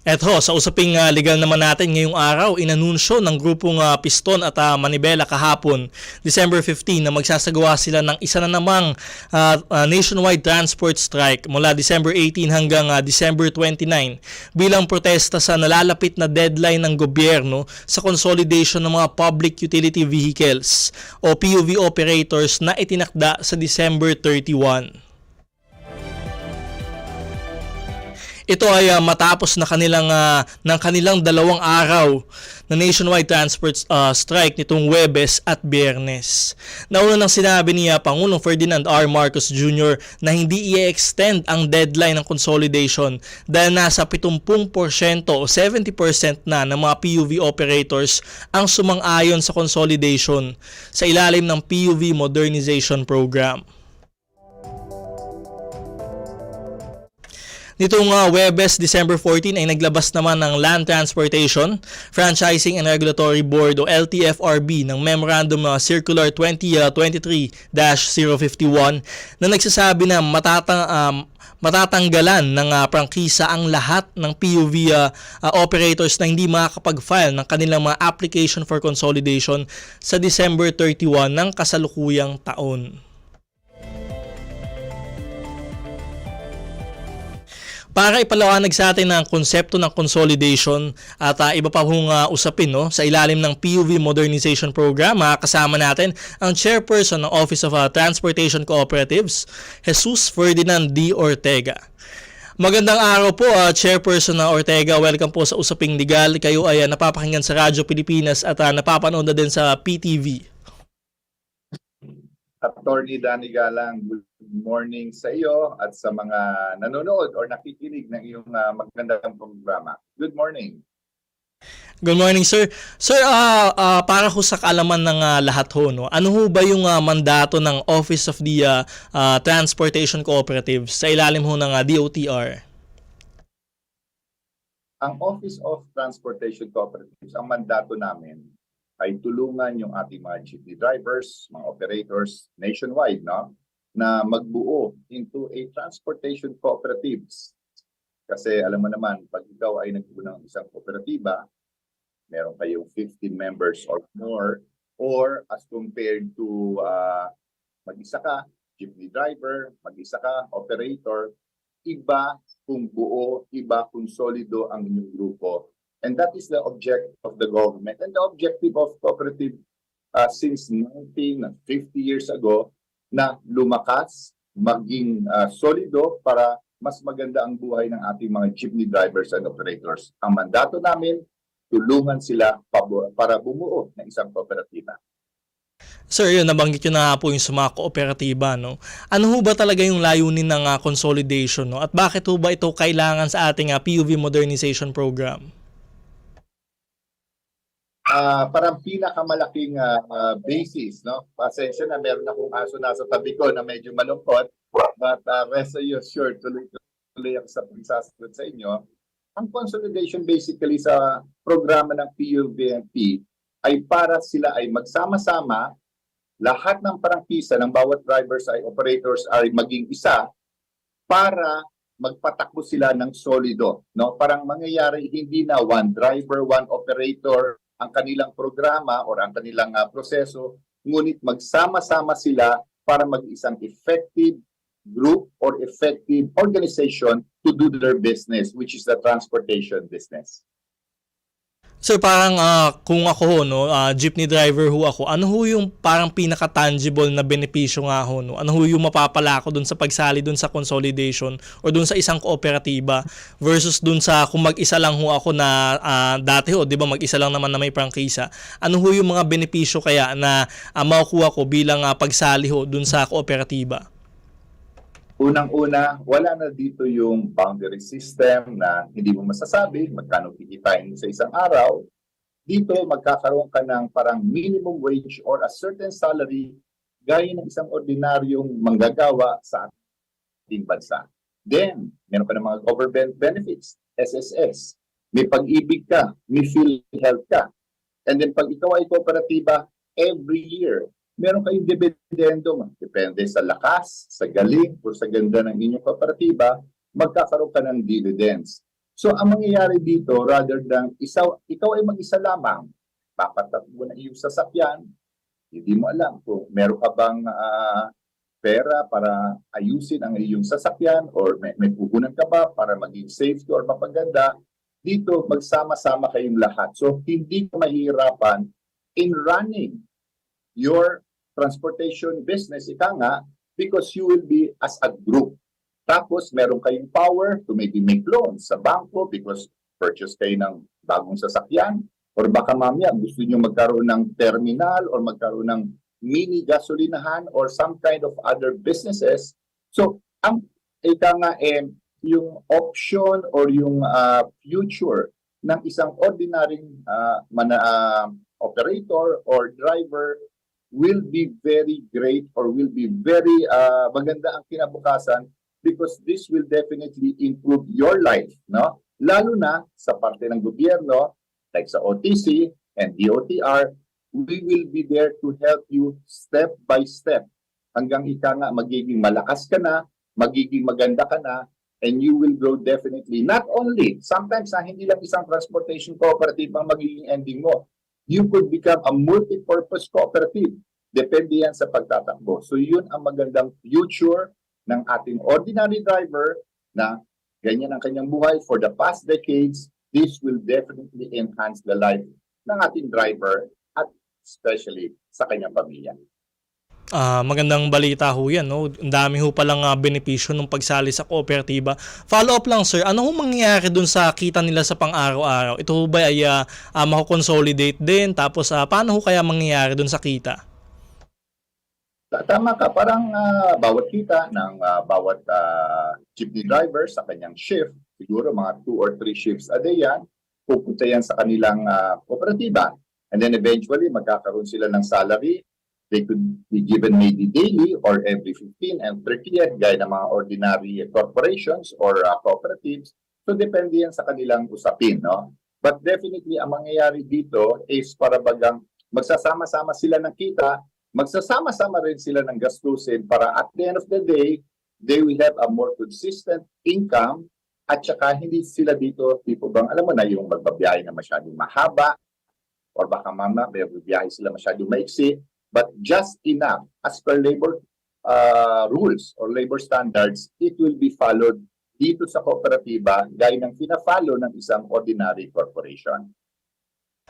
Eto, sa usaping legal naman natin ngayong araw, inanunsyo ng grupong Piston at Manibela kahapon, December 15, na magsasagawa sila ng isa na namang nationwide transport strike mula December 18 hanggang December 29 bilang protesta sa nalalapit na deadline ng gobyerno sa consolidation ng mga public utility vehicles o PUV operators na itinakda sa December 31. Ito ay matapos na ng kanilang 2 araw na nationwide transport strike nitong Huwebes at Biyernes. Nauna nang sinabi ni Pangulong Ferdinand R. Marcos Jr. na hindi i-extend ang deadline ng consolidation dahil nasa 70% o 70% na ng mga PUV operators ang sumang-ayon sa consolidation sa ilalim ng PUV Modernization Program. Nitong Huwebes, December 14 ay naglabas naman ng Land Transportation, Franchising and Regulatory Board o LTFRB ng Memorandum Circular 2023-051 na nagsasabi na matatanggalan ng prangkisa ang lahat ng PUV operators na hindi makakapag-file ng kanilang mga application for consolidation sa December 31 ng kasalukuyang taon. Para ipaliwanag sa atin ang konsepto ng consolidation at iba pa hong usapin sa ilalim ng PUV Modernization Program, kasama natin ang Chairperson ng Office of Transportation Cooperatives, Jesus Ferdinand D. Ortega. Magandang araw po, Chairperson Ortega. Welcome po sa Usaping Legal. Kayo ay napapakinggan sa Radyo Pilipinas at napapanood na din sa PTV. Attorney Danny Galang, good morning sa iyo at sa mga nanonood or nakikinig ng iyong magandang programa. Good morning. Good morning, sir. Sir, para ho sa kaalaman ng lahat ho, ano ho ba yung mandato ng Office of the Transportation Cooperatives sa ilalim ho ng DOTR? Ang Office of Transportation Cooperatives, ang mandato namin ay tulungan yung ating mga jeepney drivers, mga operators nationwide, na magbuo into a transportation cooperatives. Kasi alam mo naman, pag ikaw ay nagbuo ng isang kooperatiba, meron kayong 15 members or more, or as compared to mag-isa ka, jeepney driver, mag-isa ka, operator, iba kung buo, iba kung solido ang inyong grupo. And that is the objective of the government. And the objective of cooperative since 50 years ago na lumakas, maging solido para mas maganda ang buhay ng ating mga jeepney drivers and operators. Ang mandato namin, tulungan sila para bumuo ng isang kooperatiba. Sir, yun, nabanggit nyo na po yung sa mga kooperatiba, Ano ho ba talaga yung layunin ng consolidation, At bakit ho ba ito kailangan sa ating PUV Modernization Program? Parang pinakamalaking basis, Pasensya na, meron akong aso nasa tabi ko na medyo malungkot, but rest assured, tuloy ako sa pagsasagot sa inyo. Ang consolidation basically sa programa ng PUVMP ay para sila ay magsama-sama, lahat ng prangkisa ng bawat drivers ay operators ay maging isa para magpatakbo sila ng solido. Parang mangyayari hindi na one driver, one operator, ang kanilang programa o ang kanilang proseso, ngunit magsama-sama sila para mag-isang effective group or effective organization to do their business, which is the transportation business. Sir, parang kung ako jeepney driver ho ako, ano ho yung parang pinaka-tangible na benepisyo nga ho, Ano ho yung mapapala ko dun sa pagsali dun sa consolidation o dun sa isang kooperatiba versus dun sa kung mag-isa lang ho ako na dati ho, 'di ba, mag-isa lang naman na may prangkisa. Ano ho yung mga benepisyo kaya na makukuha ko bilang pagsali ho dun sa kooperatiba? Unang-una, wala na dito yung boundary system na hindi mo masasabi magkano kikitain mo sa isang araw. Dito, magkakaroon ka ng parang minimum wage or a certain salary gaya ng isang ordinaryong manggagawa sa ating bansa. Then, meron ka ng mga government benefits, SSS. May pag-ibig ka, may PhilHealth ka. And then, pag ikaw ay kooperatiba, every year, meron kayong dividendo, depende sa lakas, sa galing, o sa ganda ng inyong kooperatiba, magkakaroon ka ng dividends. So ang mangyayari dito, rather than ikaw ay mag-isa lamang, papatakbo na iyong sasakyan, hindi mo alam kung meron ka bang pera para ayusin ang iyong sasakyan or may puhunan ka ba para maging safety or mapaganda. Dito, magsama-sama kayong lahat. So, hindi ka mahihirapan in running your transportation business, ika nga, because you will be as a group. Tapos, meron kayong power to maybe make loans sa bangko because purchase kayo ng bagong sasakyan or baka mamaya gusto nyo magkaroon ng terminal or magkaroon ng mini gasolinahan or some kind of other businesses. So, ang ika nga yung option or yung future ng isang ordinary operator or driver will be very great or will be very maganda ang kinabukasan because this will definitely improve your life, no? Lalo na sa parte ng gobyerno, like sa OTC and DOTR, we will be there to help you step by step hanggang ika nga magiging malakas ka na, magiging maganda ka na, and you will grow definitely. Not only, sometimes hindi lang isang transportation cooperative ang magiging ending mo. You could become a multi-purpose cooperative. Depende yan sa pagtatakbo. So yun ang magandang future ng ating ordinary driver na ganyan ang kanyang buhay for the past decades. This will definitely enhance the life ng ating driver at especially sa kanyang pamilya. Magandang balita ho yan, no? Ang dami ho palang benepisyo ng pagsali sa kooperatiba. Follow up lang, sir, ano ho mangyayari dun sa kita nila sa pang-araw-araw? Ito ho ba ay mako-consolidate din? Tapos paano ho kaya mangyayari dun sa kita? Tama ka, parang bawat kita ng bawat jeepney driver sa kanyang shift, siguro mga 2 or 3 shifts a day yan, pupunta yan sa kanilang kooperatiba. And then eventually, magkakaroon sila ng salary. They could be given maybe daily or every 15 and 30th, gaya ng mga ordinary corporations or cooperatives. So depende yan sa kanilang usapin, no? But definitely, ang mangyayari dito is para bagang magsasama-sama sila ng kita, magsasama-sama rin sila ng gastusin para at the end of the day, they will have a more consistent income at saka hindi sila dito, tipo bang, alam mo na, yung magbabiyahe na masyadong mahaba or baka mama, may biyahe sila masyadong maiksi, but just enough as per labor rules or labor standards, it will be followed dito sa kooperatiba gaya ng pina-follow ng isang ordinary corporation.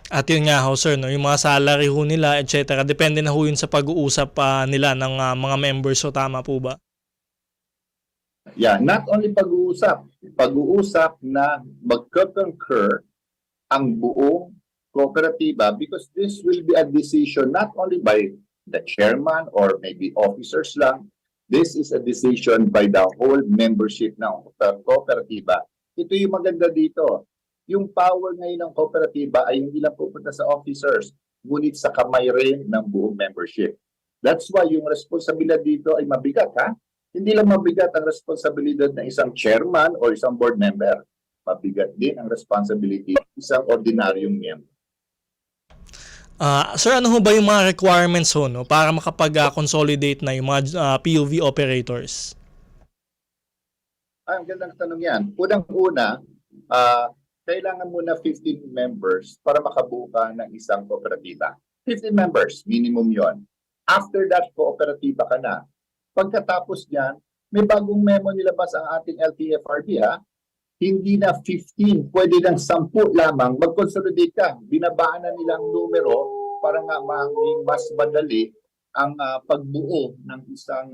At yun nga ho, sir, no? Yung mga salary ho nila, etc. Depende na ho yun sa pag-uusap nila ng mga members. So tama po ba? Yeah, not only pag-uusap na magka-concur ang buong kooperatiba because this will be a decision not only by the chairman or maybe officers lang. This is a decision by the whole membership ng kooperatiba. Ito yung maganda dito. Yung power ngayon ng kooperatiba ay hindi lang pupunta sa officers, ngunit sa kamay rin ng buong membership. That's why yung responsibilidad dito ay mabigat, ha? Hindi lang mabigat ang responsibilidad ng isang chairman o isang board member. Mabigat din ang responsibility ng isang ordinaryong member. Sir, ano ho ba yung mga requirements ho, no, para makapag-consolidate na yung mga POV operators? Ang gandang tanong yan. Unang-una, kailangan muna 15 members para makabuo ka ng isang kooperatiba. 15 members, minimum yon. After that, kooperatiba ka na. Pagkatapos niyan, may bagong memo nilabas ang ating LTFRB, ha? Hindi na 15, pwede ng 10 lamang, mag-consolidate ka. Binabaan na nilang numero para nga maging mas madali ang pagbuo ng isang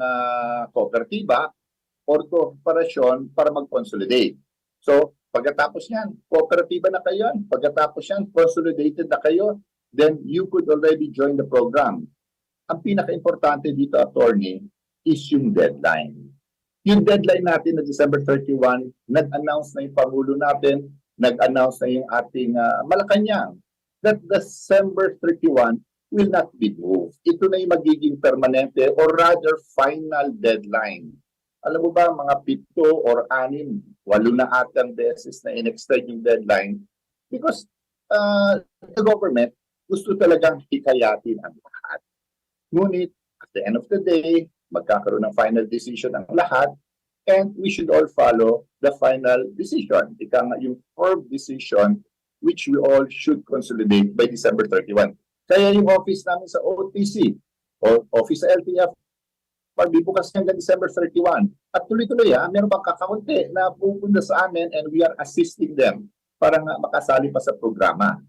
kooperatiba or kooperasyon para mag-consolidate. So, pagkatapos yan, kooperatiba na kayo, pagkatapos yan, consolidated na kayo, then you could already join the program. Ang pinaka-importante dito, attorney, is yung deadline. Yung deadline natin na December 31, nag-announce na yung Pangulo natin, nag-announce na yung ating Malacanang, that December 31 will not be moved. Ito na yung magiging permanente or rather final deadline. Alam mo ba, mga 7 or 6, 8 na atang beses na in-extend yung deadline because the government gusto talagang hikayatin ang lahat. Ngunit, at the end of the day, magkakaroon ng final decision ang lahat And we should all follow the final decision. Ika nga yung firm decision which we all should consolidate by December 31. Kaya yung office namin sa OTC o office sa LTF, magbibukas hanggang December 31. At tuloy-tuloy meron pang kakaunti na pupunta sa amin and we are assisting them para nga makasali pa sa programa.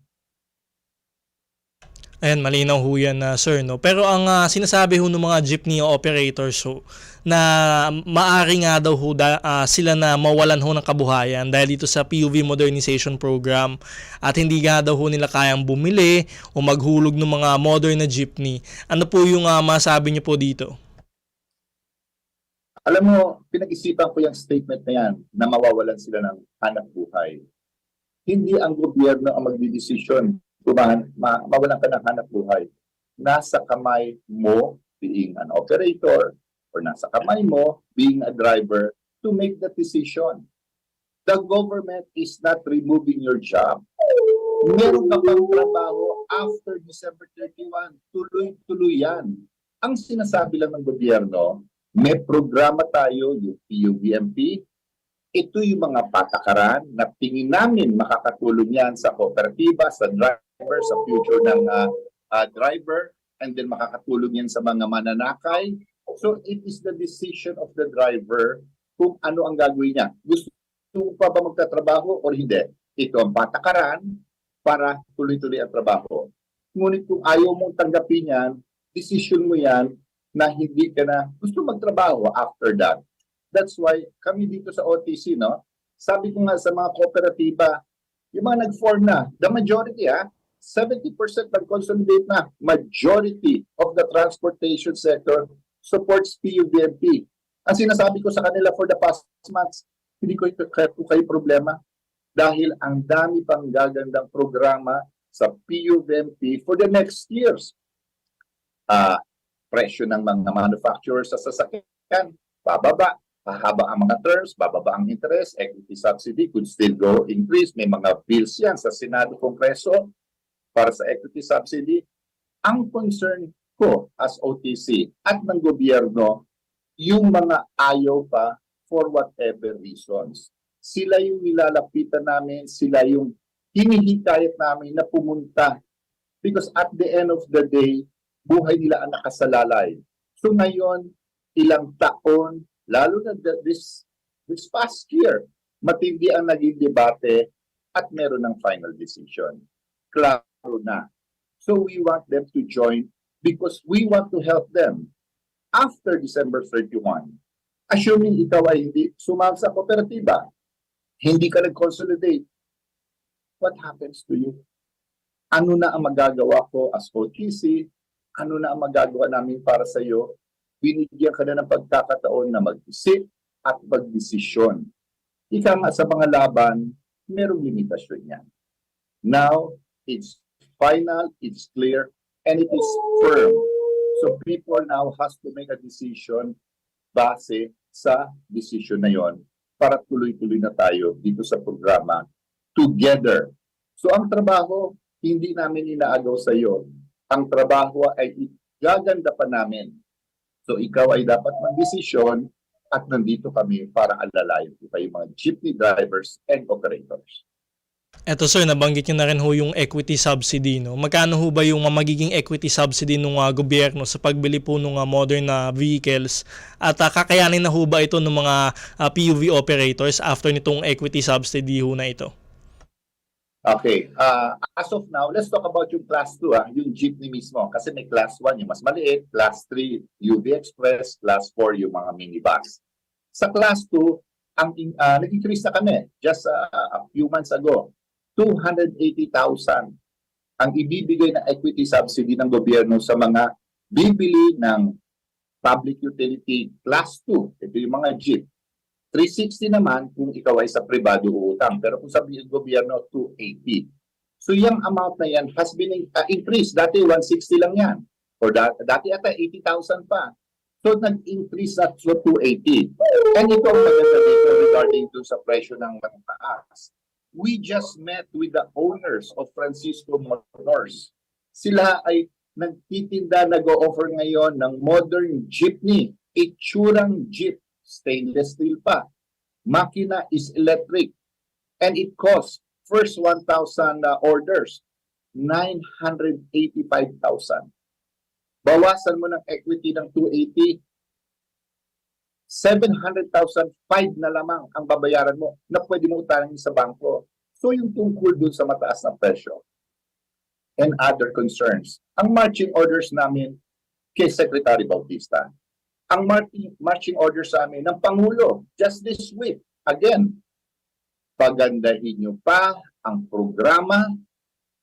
Ayan, malinaw ho yan, sir, no? Pero ang sinasabi ho ng mga jeepney operators ho, na maari nga daw ho sila na mawalan ho ng kabuhayan dahil dito sa PUV modernization program at hindi nga daw ho nila kayang bumili o maghulog ng mga modern na jeepney. Ano po yung masabi niyo po dito? Alam mo, pinag-isipan ko yung statement na yan na mawawalan sila ng hanap buhay. Hindi ang gobyerno ang magdidesisyon kung mawalan ka ng hanap buhay. Nasa kamay mo, being an operator, or nasa kamay mo, being a driver, to make that decision. The government is not removing your job. Meron ka pang trabaho after December 31. Tuloy-tuloy yan. Ang sinasabi lang ng gobyerno, may programa tayo, yung PUVMP. Ito yung mga patakaran na tingin namin makakatulong yan sa kooperatiba, sa driver, sa future ng driver, and then makakatulong yan sa mga mananakay. So it is the decision of the driver kung ano ang gagawin niya. Gusto mo pa ba magtatrabaho o hindi? Ito ang patakaran para tuloy-tuloy ang trabaho. Ngunit kung ayaw mong tanggapin yan, decision mo yan na hindi ka na gusto magtrabaho after that. That's why kami dito sa OTC, no? Sabi ko nga sa mga kooperatiba, yung mga nag-form na, the majority 70% nag-consolidate na. Majority of the transportation sector supports PUVMP. Ang sinasabi ko sa kanila for the past months, hindi ko kayo problema dahil ang dami pang gagandang programa sa PUVMP for the next years. Presyo ng mga manufacturers sa sasakyan, bababa. Hahaba ang mga terms, bababa ang interest, equity subsidy could still go increase. May mga bills yan sa Senado, Kongreso para sa equity subsidy. Ang concern ko as OTC at ng gobyerno, yung mga ayaw pa for whatever reasons. Sila yung nilalapitan namin, sila yung hinihikayat namin na pumunta. Because at the end of the day, buhay nila ang nakasalalay. So ngayon, ilang taon, lalo na this past year, matindi ang naging debate at meron ng final decision. Klaro na. So we want them to join because we want to help them after December 31. Assuming ikaw ay hindi sumama sa kooperatiba, hindi ka nag-consolidate, what happens to you? Ano na ang magagawa ko as OTC? Ano na ang magagawa namin para sa iyo? Binigyan ka na ng pagkakataon na mag-isip at magdesisyon. Ika nga sa mga laban, merong limitasyon yan. Now, it's final, it's clear, and it is firm. So people now has to make a decision base sa decision na yon para tuloy-tuloy na tayo dito sa programa together. So ang trabaho, hindi namin inaagaw sa iyo. Ang trabaho ay gaganda pa namin. So ikaw ay dapat mag-desisyon at nandito kami para alalayan pa yung mga jeepney drivers and operators. Eto sir, nabanggit nyo na rin ho yung equity subsidy, no? Magkano ho ba yung magiging equity subsidy ng gobyerno sa pagbili po ng modern na vehicles at kakayanin na ho ba ito ng mga PUV operators after nitong equity subsidy ho na ito? Okay, as of now, let's talk about yung class 2, yung jeepney mismo. Kasi may class 1 yung mas maliit, class 3 UV Express, class 4 yung mga minibus. Sa class 2, nag-increase na kami just a few months ago. 280,000 ang ibibigay na equity subsidy ng gobyerno sa mga bibili ng public utility class 2. Ito yung mga jeep. 360 naman kung ikaw ay sa pribado utang. Pero kung sa gobyerno, 280. So yung amount na yan has been increased. Dati 160 lang yan. Or dati ata 80,000 pa. So nag-increase na to 280. And ito ang maganda dito regarding to sa presyo ng mataas. We just met with the owners of Francisco Motors. Sila ay nagtitinda, nag-o-offer ngayon ng modern jeepney, itsurang jeep. stainless steel pa. Makina is electric. And it costs, first 1,000 orders, 985,000. Bawasan mo ng equity ng 280, 700,000, 5 na lamang ang babayaran mo na pwede mo utangin sa bangko. So yung tungkol dun sa mataas na presyo and other concerns. Ang marching orders namin kay Secretary Bautista, ang marching orders sa amin ng Pangulo just this week, again, pagandahin nyo pa ang programa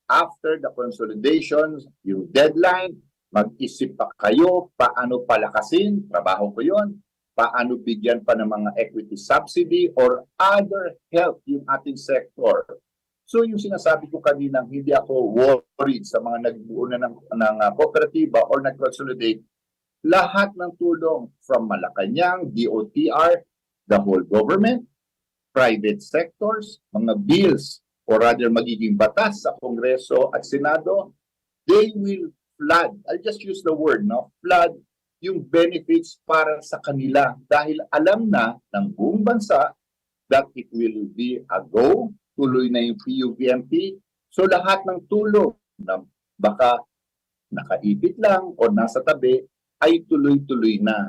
after the consolidations, yung deadline, mag-isip pa kayo paano palakasin, trabaho ko yun, paano bigyan pa ng mga equity subsidy or other help yung ating sector. So yung sinasabi ko kanina, hindi ako worried sa mga nagbuo na ng kooperatiba or nag-consolidate. Lahat ng tulong from Malacanang, DOTR, the whole government, private sectors, mga bills, or rather magiging batas sa Kongreso at Senado, they will flood. I'll just use the word, no? Flood yung benefits para sa kanila dahil alam na ng buong bansa that it will be a go, tuloy na yung PUVMP. So lahat ng tulong na baka nakaipit lang o nasa tabi ay tuloy-tuloy na.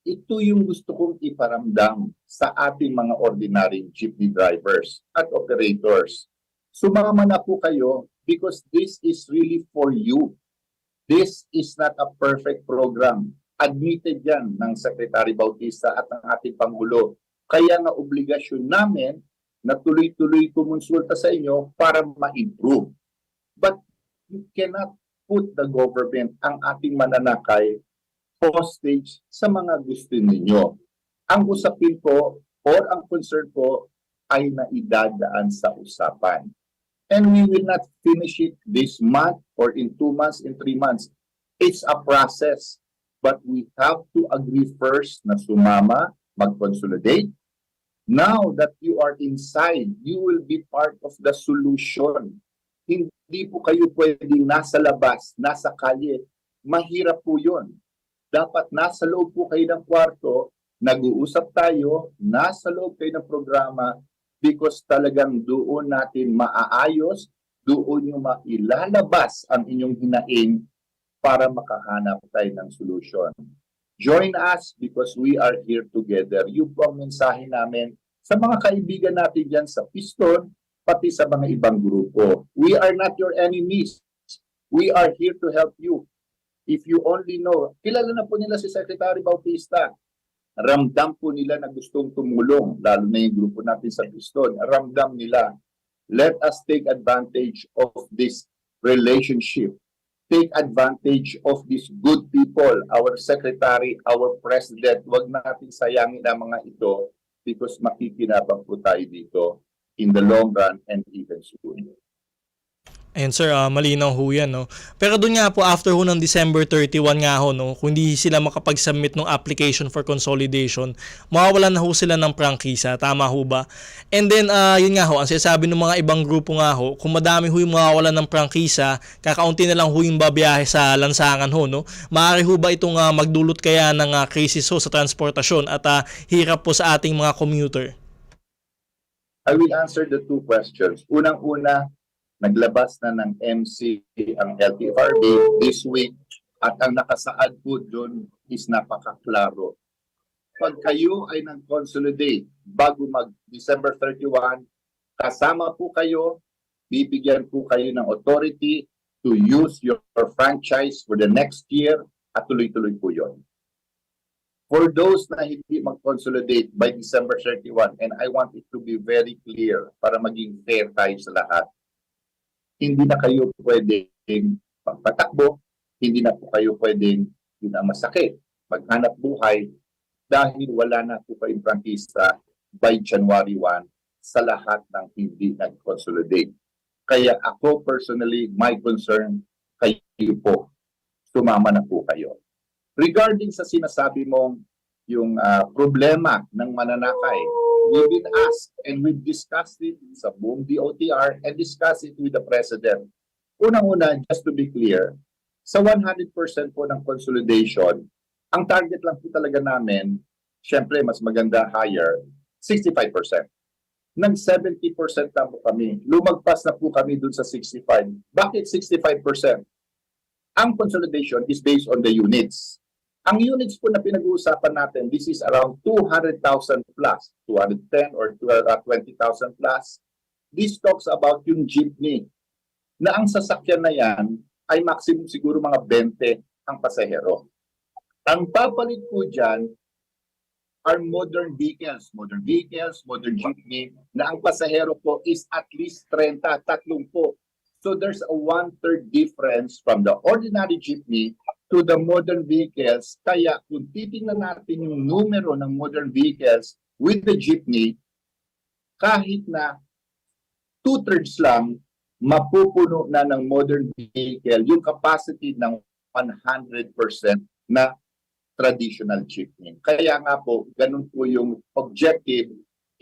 Ito yung gusto kong iparamdam sa ating mga ordinary jeepney drivers at operators. Sumama na po kayo because this is really for you. This is not a perfect program. Admitted yan ng Secretary Bautista at ng ating Pangulo. Kaya nga obligasyon namin na tuloy-tuloy kumonsulta sa inyo para ma-improve. But you cannot put the government, ang ating mananakay, hostage sa mga gusto ninyo. Ang usapin ko or ang concern ko ay naidadaan sa usapan. And we will not finish it this month or in 2 months, in 3 months. It's a process. But we have to agree first na sumama, mag-consolidate. Now that you are inside, you will be part of the solution. Hindi po kayo pwedeng nasa labas, nasa kalye. Mahirap po yun. Dapat nasa loob po kayo ng kwarto, nag-uusap tayo, nasa loob kayo ng programa because talagang doon natin maaayos, doon yung mailalabas ang inyong hinaing para makahanap tayo ng solution. Join us because we are here together. Yung po ang mensahe namin sa mga kaibigan natin dyan sa Piston, pati sa mga ibang grupo. We are not your enemies. We are here to help you. If you only know, kilala na po nila si Secretary Bautista. Ramdam po nila na gustong tumulong, lalo na yung grupo natin sa Piston. Ramdam nila. Let us take advantage of this relationship. Take advantage of these good people, our secretary, our president. Huwag natin sayangin ang mga ito because makikinabang po tayo dito in the long run and even soon. Ayun sir, malinaw ho yan, no? Pero doon nga po, after ho ng December 31 nga ho, no, kung hindi sila makapag-submit ng application for consolidation, mawawalan na ho sila ng prangkisa, tama ho ba? And then, yun nga ho, ang sinasabi ng mga ibang grupo nga ho, kung madami ho yung mawawalan ng prangkisa, kakaunti na lang ho yung babiyahe sa lansangan ho, no? Maaari ho ba itong magdulot kaya ng crisis ho sa transportasyon at hirap po sa ating mga commuter? I will answer the two questions. Unang-una, naglabas na ng MC ang LTFRB this week at ang nakasaad po doon is napakaklaro. Pag kayo ay nag-consolidate bago mag-December 31, kasama po kayo, bibigyan po kayo ng authority to use your franchise for the next year at tuloy-tuloy po yun. For those na hindi mag-consolidate by December 31, and I want it to be very clear para maging fair tayo sa lahat, hindi na kayo pwedeng pagpatakbo, hindi na po kayo pwedeng masakit, maghanap buhay dahil wala na po kayong prangkisa by January 1 sa lahat ng hindi nag-consolidate. Kaya ako personally, my concern, kayo po, sumama na po kayo. Regarding sa sinasabi mong yung problema ng mananakay, we've been asked and we've discussed it sa buong DOTR and discussed it with the President. Unang-una, just to be clear, sa 100% po ng consolidation, ang target lang po talaga namin Siyempre, mas maganda higher, 65%. Nag 70% na po kami. Lumagpas na po kami dun sa 65. Bakit 65%? Ang consolidation is based on the units. Ang units po na pinag-uusapan natin, this is around 200,000 plus, 210 or 20,000 plus. This talks about yung jeepney, na ang sasakyan na yan ay maximum siguro mga 20 ang pasahero. Ang papalit po dyan are modern vehicles, modern jeepney, na ang pasahero po is at least 30, 30. So there's a 1/3 difference from the ordinary jeepney to the modern vehicles. Kaya kung titingnan natin yung numero ng modern vehicles with the jeepney, kahit na 2/3 lang, mapupuno na ng modern vehicle yung capacity ng 100% na traditional jeepney. Kaya nga po, ganun po yung objective,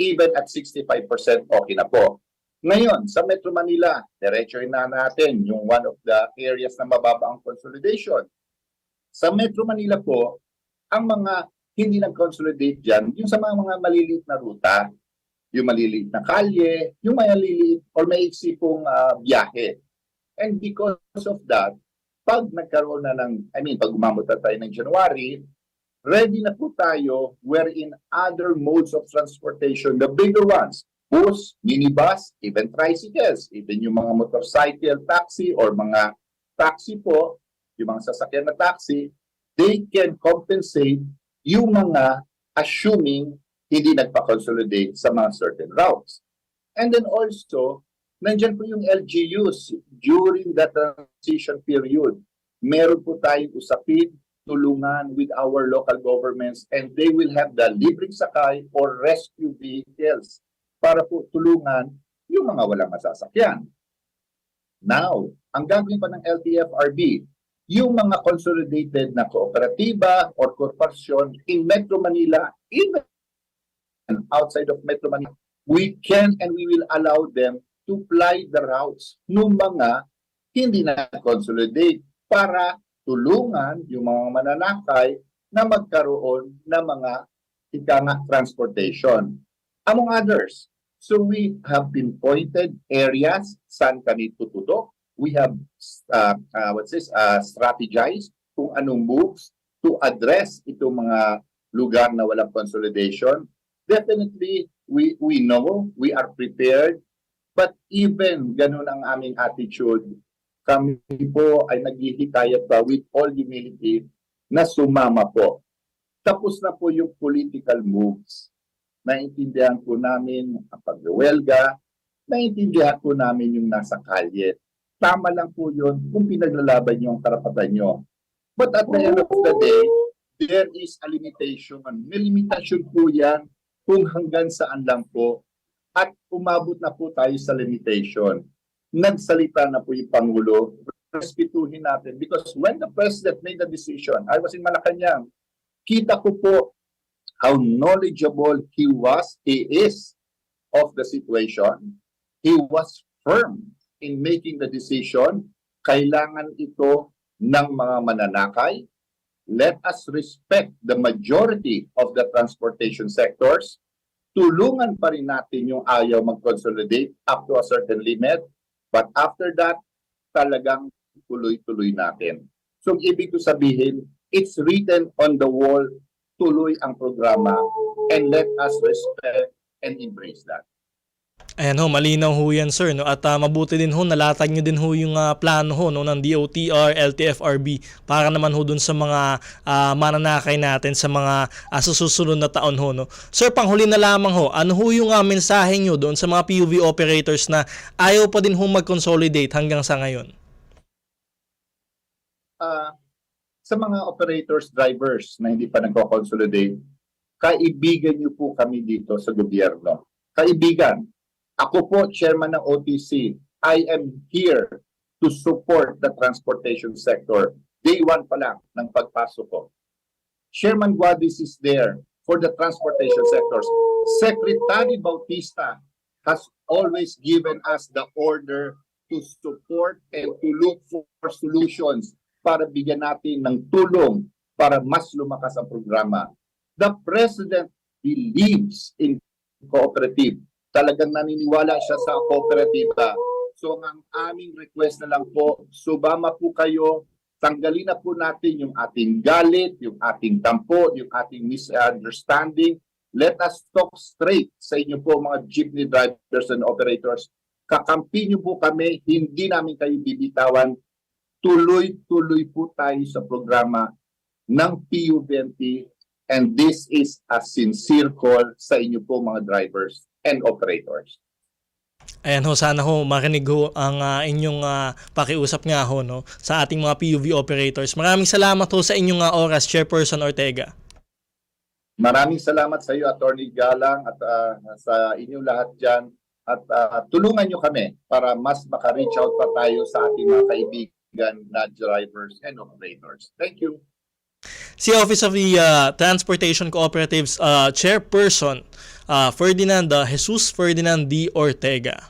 even at 65% okay na po. Ngayon, sa Metro Manila, diretsoin na natin yung one of the areas na mababa ang consolidation. Sa Metro Manila po, ang mga hindi nag-consolidate dyan, yung sa mga maliliit na ruta, yung maliliit na kalye, yung maliliit or maiksi pong biyahe. And because of that, pag nagkaroon na pag umabot na tayo ng January, ready na po tayo wherein other modes of transportation, the bigger ones, bus, minibus, even tricycles, even yung mga motorcycle taxi or mga taxi po, yung mga sasakyan na taxi, they can compensate yung mga assuming hindi nagpa-consolidate sa mga certain routes. And then also, nandyan po yung LGUs during the transition period. Meron po tayong usapin, tulungan with our local governments, and they will have the libreng sakay or rescue vehicles para po tulungan yung mga walang masasakyan. Now, ang gagawin pa ng LTFRB, yung mga consolidated na kooperatiba or korporasyon in Metro Manila, even outside of Metro Manila, we can and we will allow them to ply the routes ng mga hindi na consolidate para tulungan yung mga mananakay na magkaroon ng mga transportation, among others. So we have pinpointed areas saan kami tututok. We have strategized kung anong moves to address itong mga lugar na walang consolidation. Definitely, we know, we are prepared, but even ganun ang aming attitude, kami po ay naghihikayat pa with all humility na sumama po. Tapos na po yung political moves. Naintindihan po namin ang pagwelga, naintindihan po namin yung nasa kalye. Tama lang po yun kung pinaglalaban nyo ang karapatan nyo. But at the end of the day, there is a limitation. May limitasyon po yan kung hanggang saan lang po. At umabot na po tayo sa limitation. Nagsalita na po yung Pangulo, respetuhin natin. Because when the President made the decision, I was in Malacanang, kita ko po how knowledgeable he is of the situation. He was firm in making the decision. Kailangan ito ng mga mananakay. Let us respect the majority of the transportation sectors. Tulungan pa rin natin yung ayaw mag-consolidate up to a certain limit. But after that, talagang tuloy-tuloy natin. So, ibig ko sabihin, it's written on the wall, tuloy ang programa, and let us respect and embrace that. Ayan ho, malinaw ho yan sir, no? At mabuti din ho, nalatag nyo din ho yung plano ho, no, ng DOTR, LTFRB para naman ho dun sa mga mananakay natin sa mga susunod na taon ho. No? Sir, panghuli na lamang ho, ano ho yung mensahe nyo doon sa mga PUV operators na ayaw pa din ho mag-consolidate hanggang sa ngayon? Sa mga operators, drivers na hindi pa nagko-consolidate, kaibigan niyo po kami dito sa gobyerno. Kaibigan, ako po, chairman ng OTC. I am here to support the transportation sector. Day one pa lang ng pagpasok ko. Chairman Guadis is there for the transportation sectors. Secretary Bautista has always given us the order to support and to look for solutions para bigyan natin ng tulong para mas lumakas ang programa. The President believes in cooperative. Talagang naniniwala siya sa kooperatiba. So ang aming request na lang po, sumama po kayo, tanggalin na po natin yung ating galit, yung ating tampo, yung ating misunderstanding. Let us talk straight sa inyo po mga jeepney drivers and operators. Kakampi niyo po kami, hindi namin kayo bibitawan. Tuloy-tuloy po tayo sa programa ng PUBNP, and this is a sincere call sa inyo po mga drivers and operators. Ayan ho, sana ho marinig ho ang inyong pakiusap nga ho, no, sa ating mga PUV operators. Maraming salamat ho sa inyong oras, Chairperson Ortega. Maraming salamat sa iyo, Attorney Galang, at sa inyong lahat dyan. At tulungan nyo kami para mas maka-reach out pa tayo sa ating mga kaibigan na drivers and operators. Thank you. Si Office of the Transportation Cooperatives Chairperson Ferdinand Jesus Ferdinand D. Ortega.